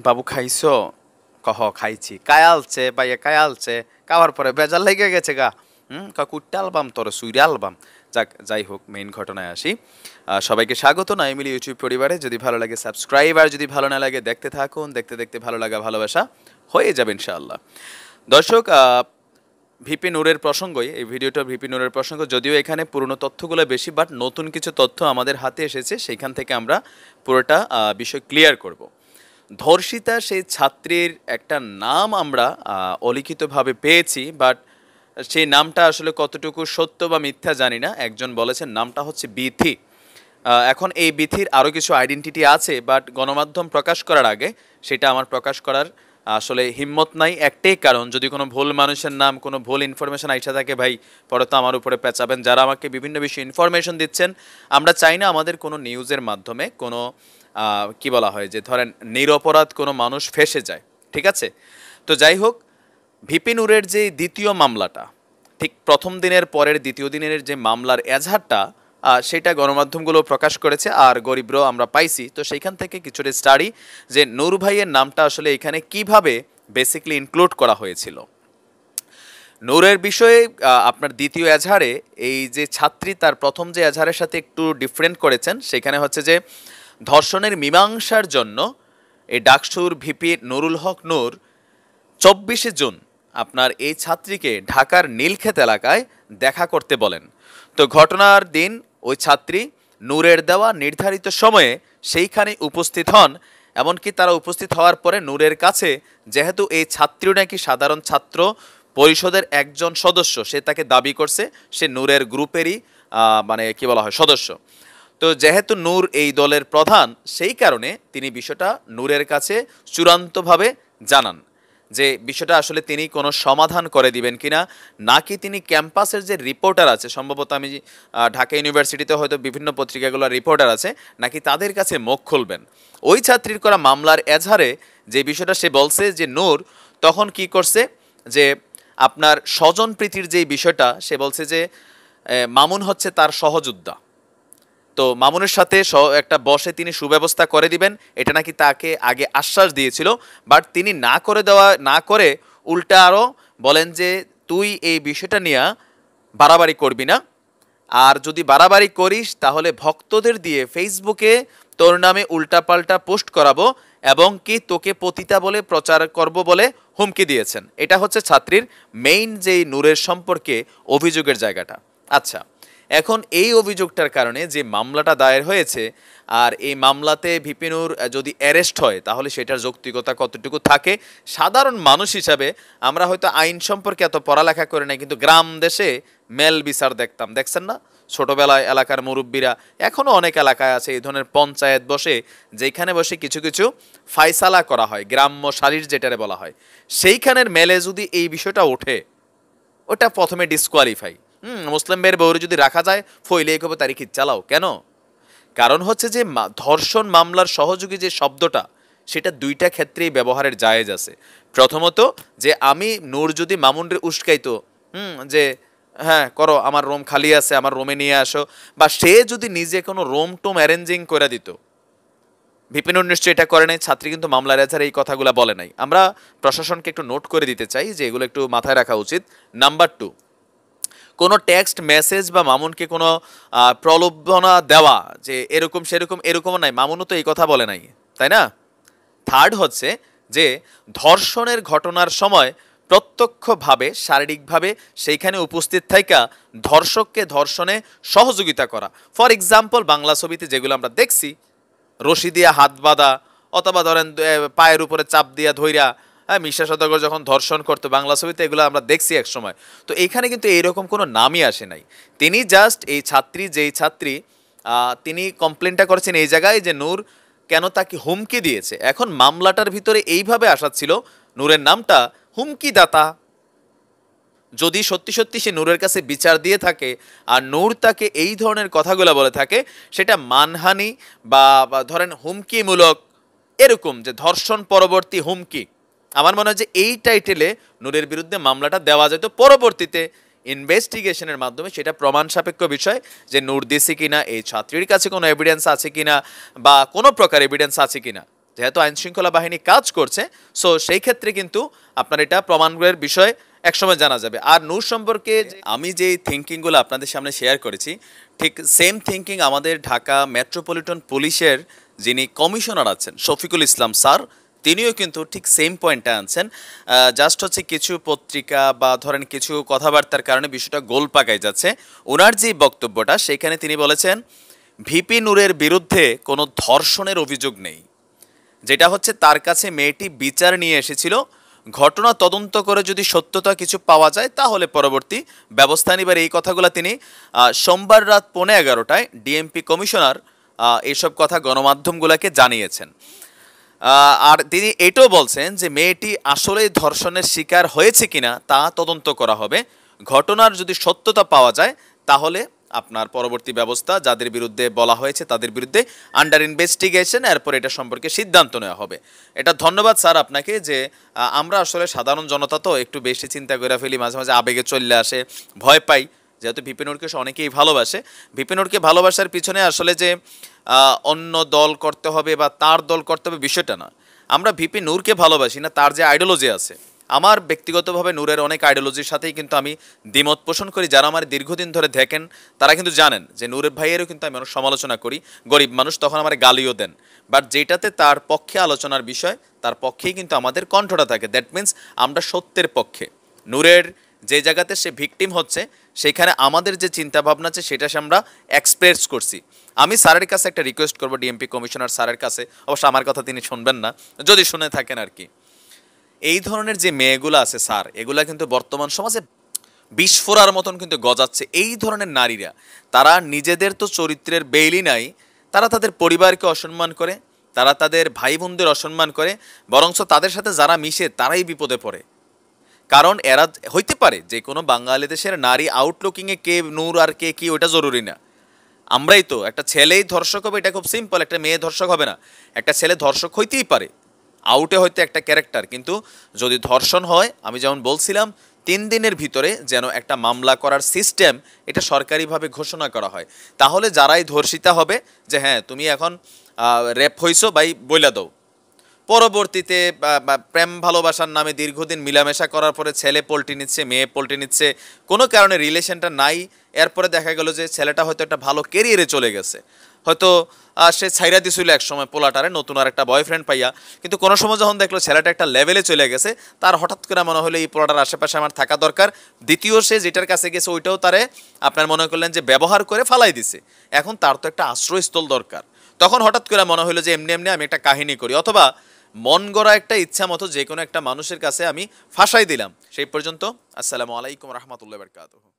বাবু খাইছো? কহ খাইছি। কায় আলছে ভাইয়া, কায় আলছে? খাওয়ার পরে বেজার লেগে গেছে গা। কুট্টা অ্যালবাম তোর সুইরা অ্যালবাম। যাক, যাই হোক, মেইন ঘটনায় আসি। সবাইকে স্বাগত না এমিলি ইউটিউব পরিবারে। যদি ভালো লাগে সাবস্ক্রাইব, আর যদি ভালো না লাগে দেখতে থাকুন। দেখতে দেখতে ভালো লাগা ভালোবাসা হয়ে যাবে ইনশাআল্লাহ। দর্শক, ভিপি নূরের প্রসঙ্গই এই ভিডিওটা। ভিপি নূরের প্রসঙ্গ, যদিও এখানে পুরনো তথ্যগুলো বেশি, বাট নতুন কিছু তথ্য আমাদের হাতে এসেছে, সেইখান থেকে আমরা পুরোটা বিষয় ক্লিয়ার করব। ধর্ষিতা সেই ছাত্রীর একটা নাম আমরা অলিখিতভাবে পেয়েছি, বাট সেই নামটা আসলে কতটুকু সত্য বা মিথ্যা জানি না। একজন বলেছেন নামটা হচ্ছে বিথি। এখন এই বিথির আরও কিছু আইডেন্টিটি আছে, বাট গণমাধ্যম প্রকাশ করার আগে সেটা আমার প্রকাশ করার আসলে হিম্মত নাই। একটাই কারণ, যদি কোনো ভুল মানুষের নাম, কোনো ভুল ইনফরমেশন আইসা থাকে, ভাই পরে তো আমার উপরে পেঁচাবেন। যারা আমাকে বিভিন্ন বিষয়ে ইনফরমেশন দিচ্ছেন, আমরা চাই না আমাদের কোনো নিউজের মাধ্যমে কোনো কি বলা হয় যে ধরেন নিরপরাধ কোনো মানুষ ফেঁসে যায়। ঠিক আছে? তো যাই হোক, ভিপি নূরের যে দ্বিতীয় মামলাটা, ঠিক প্রথম দিনের পরের দ্বিতীয় দিনের যে মামলার এজাহারটা, সেটা গণমাধ্যমগুলো প্রকাশ করেছে, আর গরিবরাও আমরা পাইছি। তো সেইখান থেকে কিছুটা স্টাডি যে নূর ভাইয়ের নামটা আসলে এখানে কিভাবে বেসিক্যালি ইনক্লুড করা হয়েছিল। নূরের বিষয়ে আপনার দ্বিতীয় এজাহারে এই যে ছাত্রী, তার প্রথম যে এজাহারের সাথে একটু ডিফারেন্ট করেছেন। সেখানে হচ্ছে যে ধর্ষণের মীমাংসার জন্য এই ডাকসুর ভিপি নুরুল হক নূর 24শে জুন আপনার এই ছাত্রীকে ঢাকার নীলক্ষেত এলাকায় দেখা করতে বলেন। তো ঘটনার দিন ওই ছাত্রী নূরের দেওয়া নির্ধারিত সময়ে সেইখানে উপস্থিত হন। এমনকি তারা উপস্থিত হওয়ার পরে নূরের কাছে, যেহেতু এই ছাত্রীও নাকি সাধারণ ছাত্র পরিষদের একজন সদস্য, সে তাকে দাবি করছে সে নূরের গ্রুপেরই মানে কি বলা হয় সদস্য। তো যেহেতু নূর এই দলের প্রধান, সেই কারণে তিনি বিষয়টা নূরের কাছে চূড়ান্তভাবে জানান যে বিষয়টা আসলে তিনি কোনো সমাধান করে দিবেন কিনা, নাকি তিনি ক্যাম্পাসের যে রিপোর্টার আছে, সম্ভবত আমি ঢাকা ইউনিভার্সিটিতে হয়তো বিভিন্ন পত্রিকাগুলোর রিপোর্টার আছে, নাকি তাদের কাছে মুখ খুলবেন। ওই ছাত্রীর করা মামলার এজাহারে যে বিষয়টা সে বলছে যে নূর তখন কি করছে, যে আপনার স্বজন প্রীতির যেই বিষয়টা, সে বলছে যে মামুন হচ্ছে তার সহযোদ্ধা। তো মামুনের সাথে একটা বসে তিনি সুব্যবস্থা করে দিবেন, এটা নাকি তাকে আগে আশ্বাস দিয়েছিল। বাট তিনি না করে উল্টা আরও বলেন যে তুই এই বিষয়টা নিয়ে বাড়াবাড়ি করবি না, আর যদি বাড়াবাড়ি করিস তাহলে ভক্তদের দিয়ে ফেসবুকে তোর নামে উল্টাপাল্টা পোস্ট করাবো, এবং কি তোকে পতিতা বলে প্রচার করব বলে হুমকি দিয়েছেন। এটা হচ্ছে ছাত্রীর মেইন যেই নূরের সম্পর্কে অভিযোগের জায়গাটা। আচ্ছা, এখন এই অভিযোগটার কারণে যে মামলাটা দায়ের হয়েছে, আর এই মামলাতে ভিপি নূর যদি অ্যারেস্ট হয় তাহলে সেটার যৌক্তিকতা কতটুকু থাকে। সাধারণ মানুষ হিসাবে আমরা হয়তো আইন সম্পর্কে এত পড়ালেখা করে নাই, কিন্তু গ্রাম দেশে মেল বিচার দেখতাম, দেখছেন না? ছোটবেলায় এলাকার মুরব্বীরা, এখনও অনেক এলাকায় আছে এই ধরনের পঞ্চায়েত বসে, যেখানে বসে কিছু কিছু ফাইসালা করা হয়, গ্রাম্য সালিশ যেটারে বলা হয়। সেইখানের মেলে যদি এই বিষয়টা ওঠে, ওটা প্রথমে ডিসকোয়ালিফাই। মুসলিম মেয়ের বউরে যদি রাখা যায়, ফইলে কবে তারিখ চালাও কেন? কারণ হচ্ছে যে ধর্ষণ মামলার সহযোগী যে শব্দটা, সেটা দুইটা ক্ষেত্রেই ব্যবহারের জায়েজ আছে। প্রথমত, যে আমি নূর যদি মামুনরে উস্কাইতো, যে হ্যাঁ করো, আমার রুম খালি আছে, আমার রুমে নিয়ে আসো, বা সে যদি নিজে কোনো রুম টুম অ্যারেঞ্জিং করে দিত। ভিপি নূর নিশ্চয়ই এটা করে নাই, ছাত্রী কিন্তু মামলার এজাহারে এই কথাগুলো বলে নাই। আমরা প্রশাসনকে একটু নোট করে দিতে চাই যে এগুলো একটু মাথায় রাখা উচিত। নাম্বার 2, কোনো টেক্সট মেসেজ বা মামুনকে কোনো প্রলোভনা দেওয়া যে এরকম সেরকম, এরকমও নাই, মামুনও তো এই কথা বলে নাই, তাই না? থার্ড হচ্ছে যে ধর্ষণের ঘটনার সময় প্রত্যক্ষভাবে শারীরিকভাবে সেইখানে উপস্থিত থাকা ধর্ষককে ধর্ষণে সহযোগিতা করা। ফর এক্সাম্পল, বাংলা ছবিতে যেগুলো আমরা দেখছি, রশি দিয়া হাত বাঁধা, অথবা ধরেন পায়ের উপরে চাপ দিয়া ধইরা, হ্যাঁ, মিশা সওদাগর যখন ধর্ষণ করতো বাংলা ছবিতে, এগুলো আমরা দেখছি এক সময়। তো এইখানে কিন্তু এইরকম কোনো নামই আসে নাই। তিনি জাস্ট এই ছাত্রী তিনি কমপ্লেনটা করেছেন এই জায়গায় যে নূর কেন তাকে হুমকি দিয়েছে। এখন মামলাটার ভিতরে এইভাবে আসাচ্ছিল নূরের নামটা হুমকিদাতা। যদি সত্যি সত্যি সে নূরের কাছে বিচার দিয়ে থাকে আর নূর তাকে এই ধরনের কথাগুলো বলে থাকে, সেটা মানহানি বা ধরেন হুমকিমূলক, এরকম যে ধর্ষণ পরবর্তী হুমকি, আমার মনে হয় যে এই টাইটেলে নূরের বিরুদ্ধে মামলাটা দেওয়া যেত। পরবর্তীতে ইনভেস্টিগেশনের মাধ্যমে সেটা প্রমাণ সাপেক্ষ বিষয় যে নূর দিছে কিনা, এই ছাত্রীর কাছে কোনো এভিডেন্স আছে কিনা, বা কোনো প্রকার এভিডেন্স আছে কিনা, যেহেতু আইন শৃঙ্খলা বাহিনী কাজ করছে, সো সেই ক্ষেত্রে কিন্তু আপনার এটা প্রমাণের বিষয় একসময় জানা যাবে। আর নূর সম্পর্কে আমি যে থিঙ্কিংগুলো আপনাদের সামনে শেয়ার করেছি, ঠিক সেম থিঙ্কিং আমাদের ঢাকা মেট্রোপলিটন পুলিশের যিনি কমিশনার আছেন শফিকুল ইসলাম স্যার, তিনিও কিন্তু ঠিক সেম পয়েন্টটা আনছেন। জাস্ট হচ্ছে কিছু পত্রিকা বা ধরেন কিছু কথাবার্তার কারণে বিষয়টা গোল পাকায় যাচ্ছে। ওনার যে বক্তব্যটা সেখানে তিনি বলেছেন ভিপি নূরের বিরুদ্ধে কোনো ধর্ষণের অভিযোগ নেই, যেটা হচ্ছে তার কাছে মেয়েটি বিচার নিয়ে এসেছিল, ঘটনা তদন্ত করে যদি সত্যতা কিছু পাওয়া যায় তাহলে পরবর্তী ব্যবস্থা নেবার, এই কথাগুলো তিনি সোমবার রাত 11:15টায় ডিএমপি কমিশনার এইসব কথা গণমাধ্যমগুলোকে জানিয়েছেন। আর তিনি এটাও বলছেন যে মেয়েটি আসলে ধর্ষণের শিকার হয়েছে কিনা তা তদন্ত করা হবে, ঘটনার যদি সত্যতা পাওয়া যায় তাহলে আপনার পরবর্তী ব্যবস্থা যাদের বিরুদ্ধে বলা হয়েছে তাদের বিরুদ্ধে আন্ডার ইনভেস্টিগেশন, এরপর এটা সম্পর্কে সিদ্ধান্ত নেওয়া হবে। এটা ধন্যবাদ স্যার আপনাকে, যে আমরা আসলে সাধারণ জনতা তো একটু বেশি চিন্তা করে ফেলি, মাঝে মাঝে আবেগে চলে আসে, ভয় পাই। যেহেতু ভিপিনুরকে অনেকেই ভালোবাসে, ভিপিনুরকে ভালোবাসার পিছনে আসলে যে অন্য দল করতে হবে বা তার দল করতে হবে বিষয়টা না, আমরা ভিপি নূরকে ভালোবাসি না, তার যে আইডিওলজি আছে। আমার ব্যক্তিগতভাবে নূরের অনেক আইডিওলজির সাথেই কিন্তু আমি দ্বিমত পোষণ করি। যারা আমার দীর্ঘদিন ধরে দেখেন তারা কিন্তু জানেন যে নূরের ভাইয়েরও কিন্তু আমি অনেক সমালোচনা করি, গরিব মানুষ তখন আমার গালিও দেন, বাট যেটাতে তার পক্ষে আলোচনার বিষয় তার পক্ষেই কিন্তু আমাদের কণ্ঠটা থাকে, দ্যাট মিন্স আমরা সত্যের পক্ষে। নূরের যে জায়গাতে সে ভিকটিম হচ্ছে সেখানে আমাদের যে চিন্তা ভাবনা আছে সেটা আমরা এক্সপ্রেস করছি। আমি স্যারের কাছে একটা রিকোয়েস্ট করবো, ডিএমপি কমিশনার স্যারের কাছে, অবশ্য আমার কথা তিনি শুনবেন না, যদি শুনে থাকেন আর কি, এই ধরনের যে মেয়েগুলো আছে স্যার, এগুলা কিন্তু বর্তমান সমাজে বিস্ফোরার মতন কিন্তু গজাচ্ছে। এই ধরনের নারীরা, তারা নিজেদের তো চরিত্রের বেইলি নাই, তারা তাদের পরিবারকে অসম্মান করে, তারা তাদের ভাই বোনদের অসম্মান করে, বরঞ্চ তাদের সাথে যারা মিশে তারাই বিপদে পড়ে। কারণ এরা হইতে পারে যে কোনো বাঙালি দেশের নারী আউটলুকিংয়ে কে নূর আর কে কি ওটা জরুরি না। আমরাই তো, একটা ছেলেই ধর্ষক হবে এটা খুব সিম্পল, একটা মেয়ে ধর্ষক হবে না। একটা ছেলে ধর্ষক হইতেই পারে, আউটে হয়তো একটা ক্যারেক্টার, কিন্তু যদি ধর্ষণ হয়, আমি যেমন বলছিলাম 3 দিনের ভিতরে যেন একটা মামলা করার সিস্টেম এটা সরকারিভাবে ঘোষণা করা হয়, তাহলে যারাই ধর্ষিতা হবে যে হ্যাঁ তুমি এখন রেপ হইছো ভাই বইলা দাও। পরবর্তীতে প্রেম ভালোবাসার নামে দীর্ঘদিন মিলামেশা করার পরে ছেলে পল্টি নিচ্ছে, মেয়ে পল্টি নিচ্ছে, কোনো কারণে রিলেশনটা নাই, এরপরে দেখা গেল যে ছেলেটা হয়তো একটা ভালো কেরিয়ারে চলে গেছে, হয়তো সে ছাইরা দিছিল এক সময় পোলাটারে নতুন আর একটা বয়ফ্রেন্ড পাইয়া, কিন্তু কোনো সময় যখন দেখলো ছেলেটা একটা লেভেলে চলে গেছে, তার হঠাৎ করে মনে হলো এই পোলাটার আশেপাশে আমার থাকা দরকার। দ্বিতীয় সে যেটার কাছে গেছে ওইটাও তারে আপনার মনে করলেন যে ব্যবহার করে ফালাই দিছে, এখন তার তো একটা আশ্রয়স্থল দরকার। তখন হঠাৎ করে মনে হলো যে এমনি এমনি আমি একটা কাহিনী করি, অথবা মন গড়া একটা ইচ্ছা মতো যে কোনো একটা মানুষের কাছে আমি ফাঁসাই দিলাম। সেই পর্যন্ত আসসালামু আলাইকুম রহমতুল্লাহ বারকাতুহু।